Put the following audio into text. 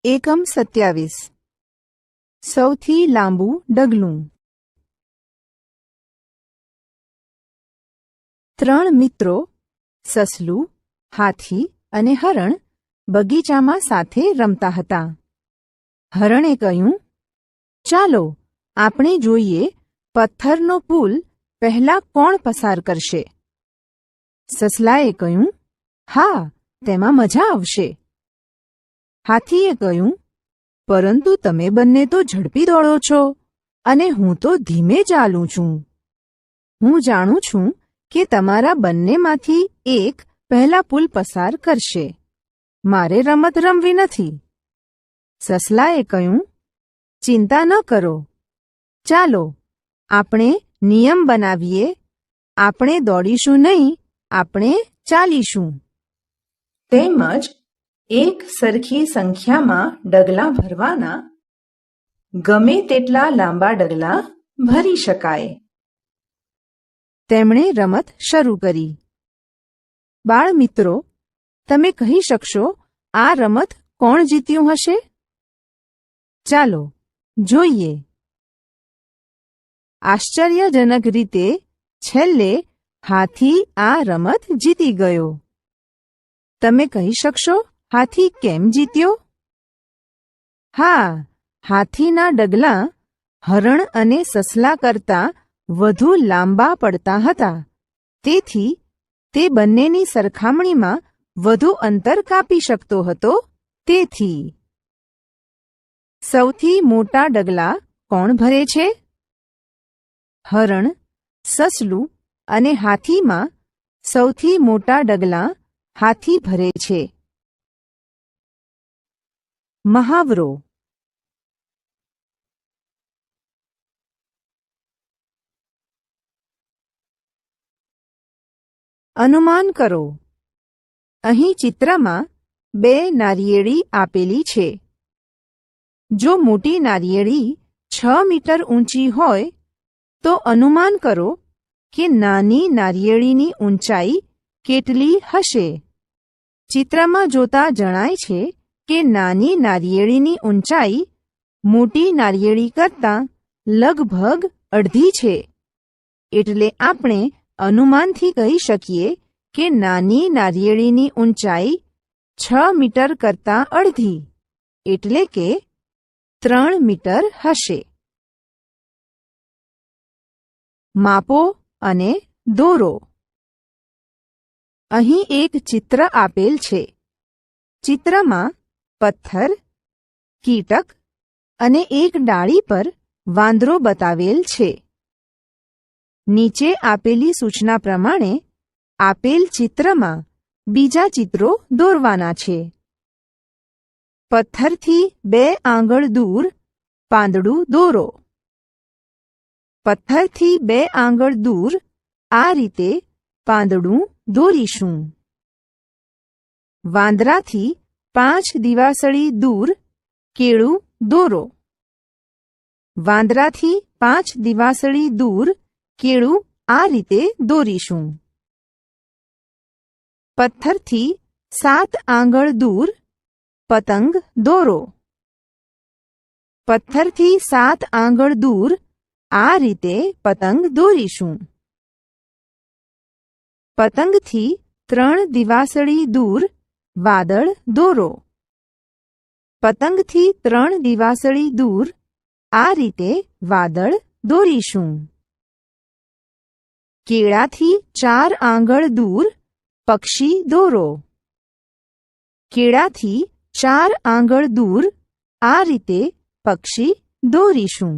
એકમ 27 સૌથી લાંબુ ડગલું. 3 મિત્રો સસલું, હાથી અને હરણ બગીચામાં સાથે રમતા હતા. હરણે કહ્યું, ચાલો આપણે જોઈએ પથ્થરનો પુલ પહેલા કોણ પસાર કરશે. સસલાએ કહ્યું, હા, તેમાં મજા આવશે. હાથીએ કહ્યું, પરંતુ તમે બંને તો ઝડપી દોડો છો અને હું તો ધીમે ચાલું છું. હું જાણું છું કે તમારા બંનેમાંથી એક પહેલા પુલ પસાર કરશે. મારે રમત રમવી નથી. સસલાએ કહ્યું, ચિંતા ન કરો. ચાલો આપણે નિયમ બનાવીએ. આપણે દોડીશું નહીં, આપણે ચાલીશું. તેમજ એક સરખી સંખ્યામાં ડગલાં ભરવાના. ગમે તેટલા લાંબા ડગલાં ભરી શકાય. તેમણે રમત શરૂ કરી. બાળમિત્રો, તમે કહી શકશો આ રમત કોણ જીત્યું હશે? ચાલો જોઈએ. આશ્ચર્યજનક રીતે છેલ્લે હાથી આ રમત જીતી ગયો. તમે કહી શકશો હાથી કેમ જીત્યો? હા, હાથીના ડગલાં હરણ અને સસલા કરતાં વધુ લાંબા પડતા હતા. તેથી તે બંનેની સરખામણીમાં વધુ અંતર કાપી શકતો હતો. તેથી સૌથી મોટા ડગલાં કોણ ભરે છે? હરણ, સસલું અને હાથીમાં સૌથી મોટા ડગલાં હાથી ભરે છે. મહાવરો. અનુમાન કરો. અહીં ચિત્રમાં 2 નારિયેળી આપેલી છે. જો મોટી નારિયેળી 6 મીટર ઊંચી હોય તો અનુમાન કરો કે નાની નારિયેળીની ઊંચાઈ કેટલી હશે. ચિત્રમાં જોતા જણાય છે કે નાની નારિયેળીની ઊંચાઈ મોટી નારિયેળી કરતાં લગભગ અડધી છે. એટલે આપણે અનુમાનથી કહી શકીએ કે નાની નારિયેળીની ઊંચાઈ 6 મીટર કરતાં અડધી એટલે કે 3 મીટર હશે. માપો અને દોરો. અહીં એક ચિત્ર આપેલ છે. ચિત્રમાં પથ્થર, કીટક અને એક ડાળી પર વાંદરો બતાવેલ છે. નીચે આપેલી સૂચના પ્રમાણે આપેલ ચિત્રમાં બીજા ચિત્રો દોરવાના છે. પથ્થરથી 2 આંગળ દૂર પાંદડું દોરો. પથ્થરથી 2 આંગળ દૂર આ રીતે પાંદડું દોરીશું. વાંદરાથી 5 દિવાસળી દૂર કેળું દોરો. વાંદરાથી 5 દિવાસળી દૂર કેળું આ રીતે દોરીશું. પથ્થરથી 7 આંગળ દૂર પતંગ દોરો. પથ્થરથી 7 આંગળ દૂર આ રીતે પતંગ દોરીશું. પતંગથી 3 દિવાસળી દૂર વાદળ દોરો. પતંગથી 3 દિવાસળી દૂર આ રીતે વાદળ દોરીશું. કેળાથી 4 આંગળ દૂર પક્ષી દોરો. કેળાથી 4 આંગળ દૂર આ રીતે પક્ષી દોરીશું.